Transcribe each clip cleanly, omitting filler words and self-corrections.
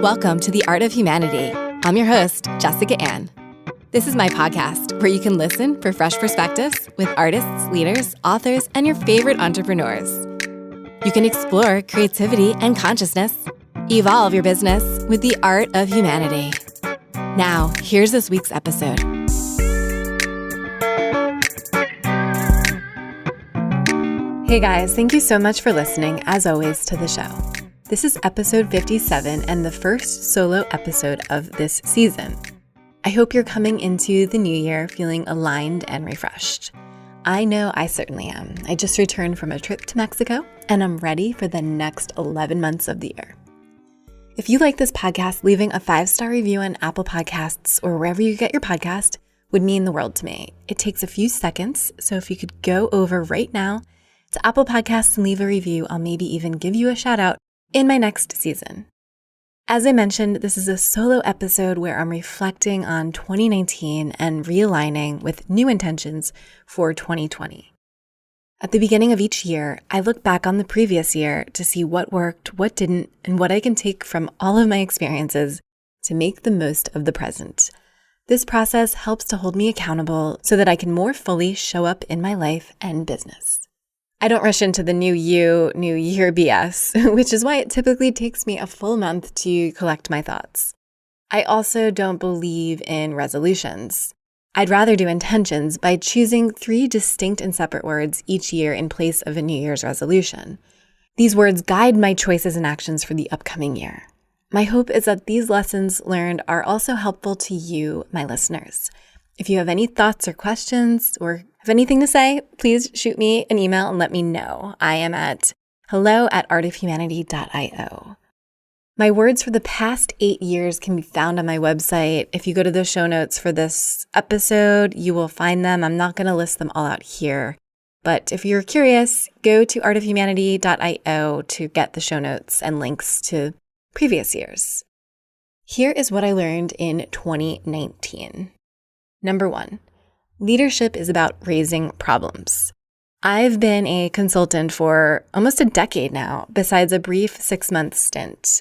Welcome to The Art of Humanity. I'm your host, Jessica Ann. This is my podcast where you can listen for fresh perspectives with artists, leaders, authors, and your favorite entrepreneurs. You can explore creativity and consciousness, evolve your business with the art of humanity. Now, here's this week's episode. Hey guys, thank you so much for listening, as always, to the show. This is episode 57 and the first solo episode of this season. I hope you're coming into the new year feeling aligned and refreshed. I know I certainly am. I just returned from a trip to Mexico and I'm ready for the next 11 months of the year. If you like this podcast, leaving a 5-star review on Apple Podcasts or wherever you get your podcast would mean the world to me. It takes a few seconds, so if you could go over right now to Apple Podcasts and leave a review, I'll maybe even give you a shout out in my next season. As I mentioned, this is a solo episode where I'm reflecting on 2019 and realigning with new intentions for 2020. At the beginning of each year, I look back on the previous year to see what worked, what didn't, and what I can take from all of my experiences to make the most of the present. This process helps to hold me accountable so that I can more fully show up in my life and business. I don't rush into the new year BS, which is why it typically takes me a full month to collect my thoughts. I also don't believe in resolutions. I'd rather do intentions by choosing 3 distinct and separate words each year in place of a New Year's resolution. These words guide my choices and actions for the upcoming year. My hope is that these lessons learned are also helpful to you, my listeners. If you have any thoughts or questions or have anything to say, please shoot me an email and let me know. I am at hello@artofhumanity.io. My words for the past 8 years can be found on my website. If you go to the show notes for this episode, you will find them. I'm not going to list them all out here. But if you're curious, go to artofhumanity.io to get the show notes and links to previous years. Here is what I learned in 2019. Number 1, leadership is about raising problems. I've been a consultant for almost a decade now, besides a brief 6-month stint.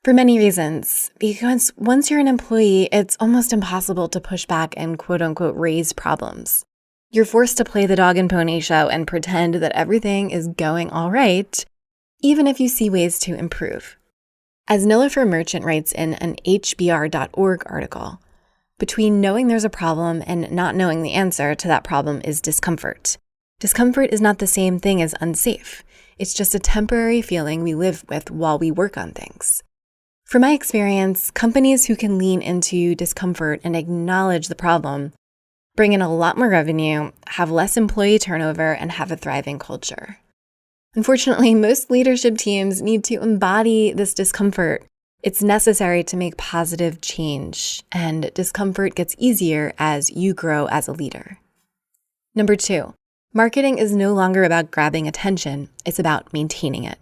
For many reasons, because once you're an employee, it's almost impossible to push back and quote unquote raise problems. You're forced to play the dog and pony show and pretend that everything is going all right, even if you see ways to improve. As Nilofer Merchant writes in an HBR.org article, between knowing there's a problem and not knowing the answer to that problem is discomfort. Discomfort is not the same thing as unsafe. It's just a temporary feeling we live with while we work on things. From my experience, companies who can lean into discomfort and acknowledge the problem bring in a lot more revenue, have less employee turnover, and have a thriving culture. Unfortunately, most leadership teams need to embody this discomfort. It's necessary to make positive change, and discomfort gets easier as you grow as a leader. Number 2, marketing is no longer about grabbing attention, it's about maintaining it.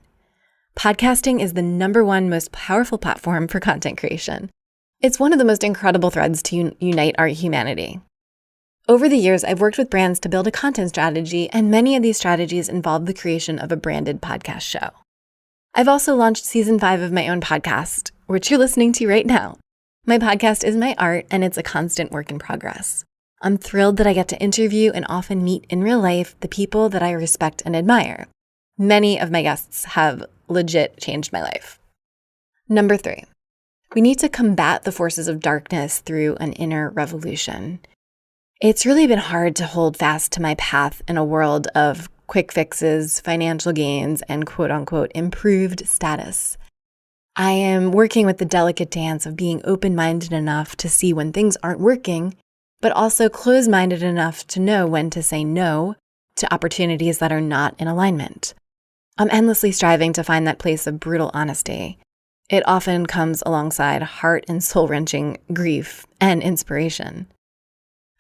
Podcasting is the number 1 most powerful platform for content creation. It's one of the most incredible threads to unite our humanity. Over the years, I've worked with brands to build a content strategy, and many of these strategies involve the creation of a branded podcast show. I've also launched season 5 of my own podcast, which you're listening to right now. My podcast is my art, and it's a constant work in progress. I'm thrilled that I get to interview and often meet in real life the people that I respect and admire. Many of my guests have legit changed my life. Number 3, we need to combat the forces of darkness through an inner revolution. It's really been hard to hold fast to my path in a world of quick fixes, financial gains, and quote-unquote improved status. I am working with the delicate dance of being open-minded enough to see when things aren't working, but also closed-minded enough to know when to say no to opportunities that are not in alignment. I'm endlessly striving to find that place of brutal honesty. It often comes alongside heart and soul-wrenching grief and inspiration.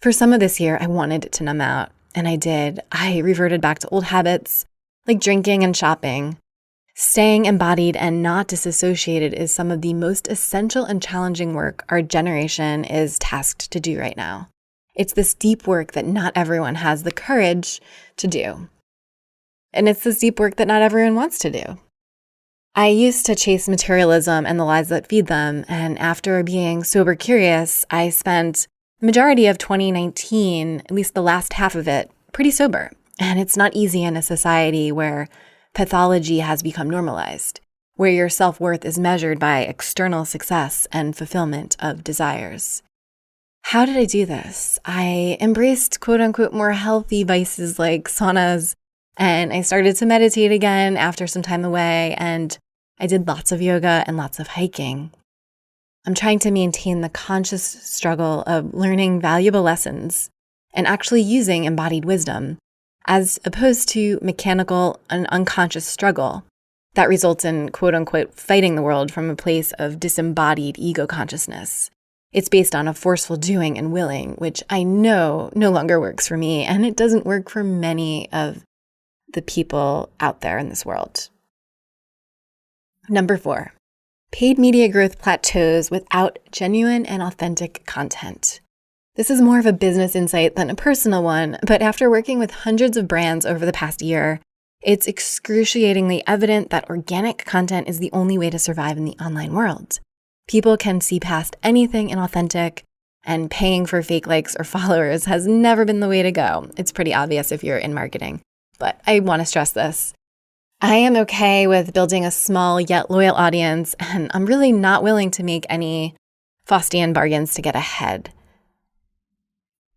For some of this year, I wanted to numb out. And I did. I reverted back to old habits like drinking and shopping. Staying embodied and not disassociated is some of the most essential and challenging work our generation is tasked to do right now. It's this deep work that not everyone has the courage to do. And it's this deep work that not everyone wants to do. I used to chase materialism and the lies that feed them, and after being sober curious, I spent the majority of 2019, at least the last half of it, pretty sober. And it's not easy in a society where pathology has become normalized, where your self-worth is measured by external success and fulfillment of desires. How did I do this? I embraced quote-unquote more healthy vices like saunas, and I started to meditate again after some time away, and I did lots of yoga and lots of hiking. I'm trying to maintain the conscious struggle of learning valuable lessons and actually using embodied wisdom, as opposed to mechanical and unconscious struggle that results in quote-unquote fighting the world from a place of disembodied ego consciousness. It's based on a forceful doing and willing, which I know no longer works for me, and it doesn't work for many of the people out there in this world. Number 4, paid media growth plateaus without genuine and authentic content. This is more of a business insight than a personal one, but after working with hundreds of brands over the past year, it's excruciatingly evident that organic content is the only way to survive in the online world. People can see past anything inauthentic, and paying for fake likes or followers has never been the way to go. It's pretty obvious if you're in marketing, but I want to stress this. I am okay with building a small yet loyal audience, and I'm really not willing to make any Faustian bargains to get ahead.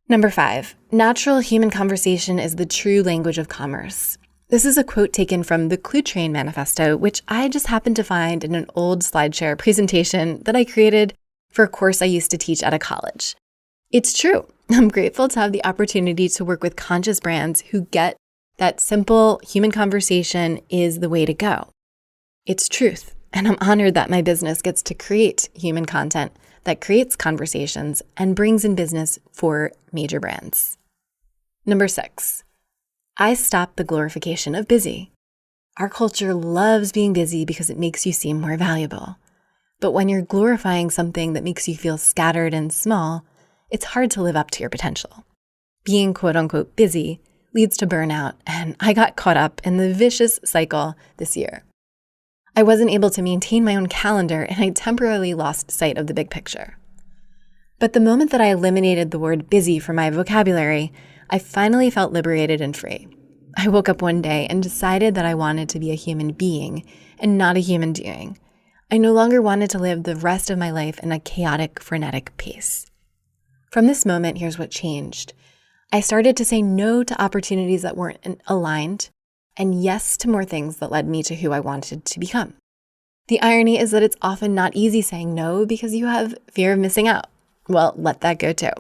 Number 5, natural human conversation is the true language of commerce. This is a quote taken from the Clue Train Manifesto, which I just happened to find in an old SlideShare presentation that I created for a course I used to teach at a college. It's true. I'm grateful to have the opportunity to work with conscious brands who get that simple human conversation is the way to go. It's truth, and I'm honored that my business gets to create human content that creates conversations and brings in business for major brands. Number 6, I stopped the glorification of busy. Our culture loves being busy because it makes you seem more valuable. But when you're glorifying something that makes you feel scattered and small, it's hard to live up to your potential. Being quote-unquote busy leads to burnout, and I got caught up in the vicious cycle this year. I wasn't able to maintain my own calendar, and I temporarily lost sight of the big picture. But the moment that I eliminated the word busy from my vocabulary, I finally felt liberated and free. I woke up one day and decided that I wanted to be a human being and not a human doing. I no longer wanted to live the rest of my life in a chaotic, frenetic pace. From this moment, here's what changed. I started to say no to opportunities that weren't aligned, and yes to more things that led me to who I wanted to become. The irony is that it's often not easy saying no because you have fear of missing out. Well, let that go too.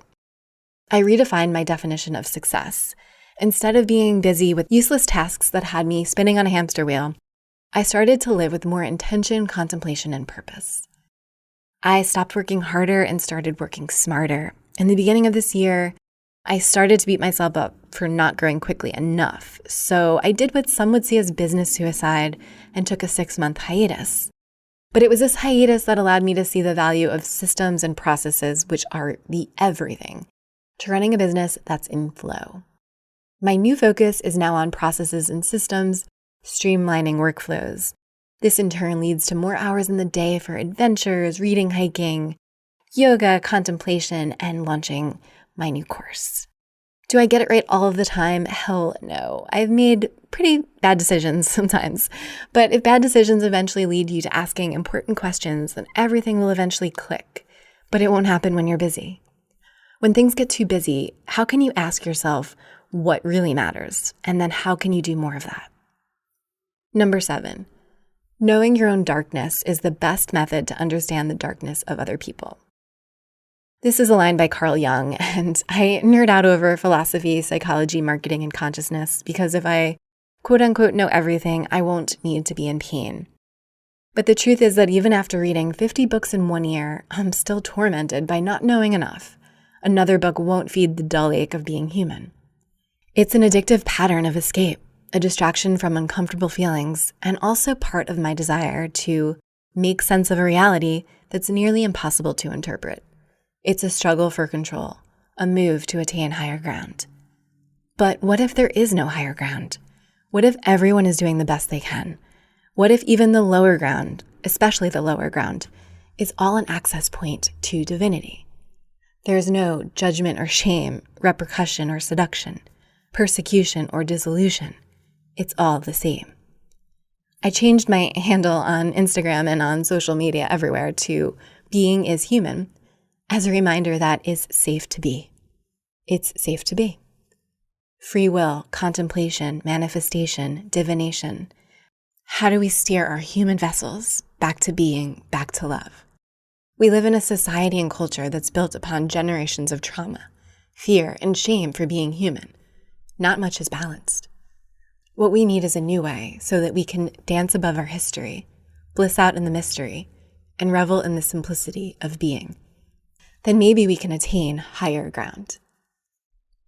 I redefined my definition of success. Instead of being busy with useless tasks that had me spinning on a hamster wheel, I started to live with more intention, contemplation, and purpose. I stopped working harder and started working smarter. In the beginning of this year, I started to beat myself up for not growing quickly enough. So I did what some would see as business suicide and took a 6-month hiatus. But it was this hiatus that allowed me to see the value of systems and processes, which are the everything to running a business that's in flow. My new focus is now on processes and systems, streamlining workflows. This in turn leads to more hours in the day for adventures, reading, hiking, yoga, contemplation, and launching my new course. Do I get it right all of the time? Hell no. I've made pretty bad decisions sometimes. But if bad decisions eventually lead you to asking important questions, then everything will eventually click. But it won't happen when you're busy. When things get too busy, how can you ask yourself what really matters? And then how can you do more of that? Number 7, knowing your own darkness is the best method to understand the darkness of other people. This is a line by Carl Jung, and I nerd out over philosophy, psychology, marketing, and consciousness because if I quote-unquote know everything, I won't need to be in pain. But the truth is that even after reading 50 books in 1 year, I'm still tormented by not knowing enough. Another book won't feed the dull ache of being human. It's an addictive pattern of escape, a distraction from uncomfortable feelings, and also part of my desire to make sense of a reality that's nearly impossible to interpret. It's a struggle for control, a move to attain higher ground. But what if there is no higher ground? What if everyone is doing the best they can? What if even the lower ground, especially the lower ground, is all an access point to divinity? There is no judgment or shame, repercussion or seduction, persecution or dissolution. It's all the same. I changed my handle on Instagram and on social media everywhere to Being is Human as a reminder that is safe to be. It's safe to be. Free will, contemplation, manifestation, divination. How do we steer our human vessels back to being, back to love? We live in a society and culture that's built upon generations of trauma, fear, and shame for being human. Not much is balanced. What we need is a new way so that we can dance above our history, bliss out in the mystery, and revel in the simplicity of being. Then maybe we can attain higher ground.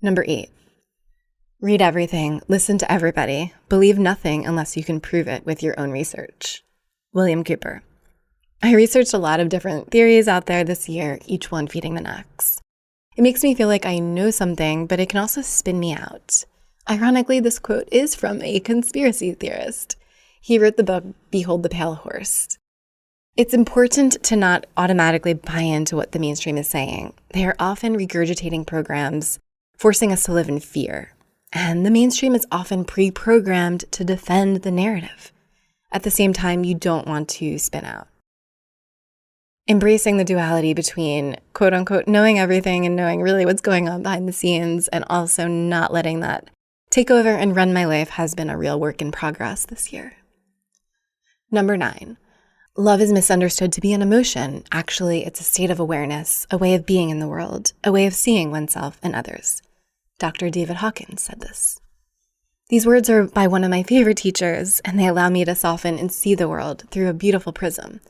Number 8. Read everything, listen to everybody, believe nothing unless you can prove it with your own research. William Cooper. I researched a lot of different theories out there this year, each one feeding the next. It makes me feel like I know something, but it can also spin me out. Ironically, this quote is from a conspiracy theorist. He wrote the book, Behold the Pale Horse. It's important to not automatically buy into what the mainstream is saying. They are often regurgitating programs, forcing us to live in fear. And the mainstream is often pre-programmed to defend the narrative. At the same time, you don't want to spin out. Embracing the duality between, quote unquote, knowing everything and knowing really what's going on behind the scenes, and also not letting that take over and run my life has been a real work in progress this year. Number 9, love is misunderstood to be an emotion. Actually, it's a state of awareness, a way of being in the world, a way of seeing oneself and others. Dr. David Hawkins said this. These words are by one of my favorite teachers, and they allow me to soften and see the world through a beautiful prism,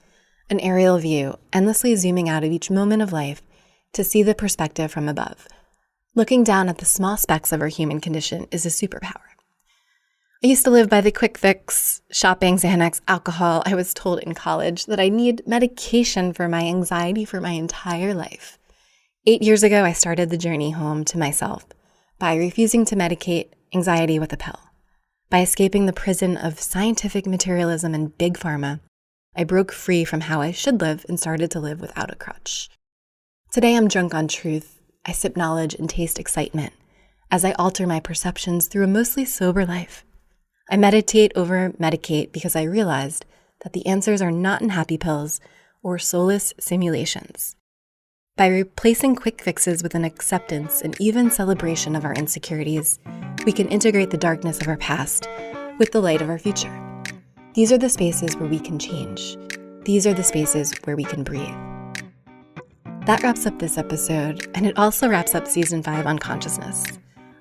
an aerial view, endlessly zooming out of each moment of life to see the perspective from above. Looking down at the small specks of our human condition is a superpower. I used to live by the quick fix, shopping, Xanax, alcohol. I was told in college that I need medication for my anxiety for my entire life. 8 years ago, I started the journey home to myself by refusing to medicate anxiety with a pill. By escaping the prison of scientific materialism and big pharma, I broke free from how I should live and started to live without a crutch. Today I'm drunk on truth. I sip knowledge and taste excitement as I alter my perceptions through a mostly sober life. I meditate over medicate because I realized that the answers are not in happy pills or soulless simulations. By replacing quick fixes with an acceptance and even celebration of our insecurities, we can integrate the darkness of our past with the light of our future. These are the spaces where we can change. These are the spaces where we can breathe. That wraps up this episode, and it also wraps up Season 5 on consciousness.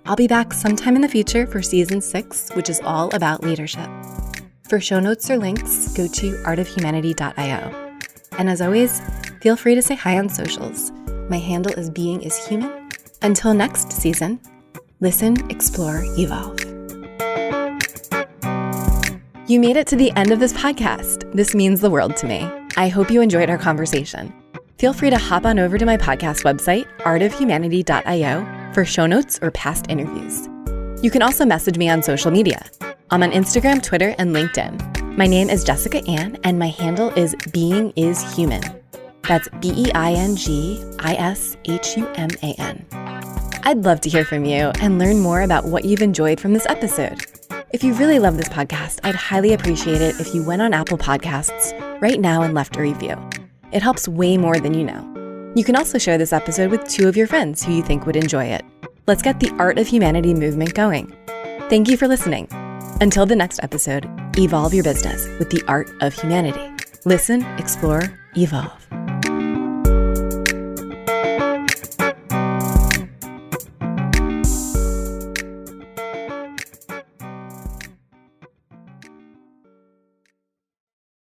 I'll be back sometime in the future for Season 6, which is all about leadership. For show notes or links, go to artofhumanity.io. And as always, feel free to say hi on socials. My handle is Being is Human. Until next season, listen, explore, evolve. You made it to the end of this podcast. This means the world to me. I hope you enjoyed our conversation. Feel free to hop on over to my podcast website, artofhumanity.io, for show notes or past interviews. You can also message me on social media. I'm on Instagram, Twitter, and LinkedIn. My name is Jessica Ann, and my handle is Being is Human. That's BEINGISHUMAN. I'd love to hear from you and learn more about what you've enjoyed from this episode. If you really love this podcast, I'd highly appreciate it if you went on Apple Podcasts right now and left a review. It helps way more than you know. You can also share this episode with 2 of your friends who you think would enjoy it. Let's get the Art of Humanity movement going. Thank you for listening. Until the next episode, evolve your business with the Art of Humanity. Listen, explore, evolve.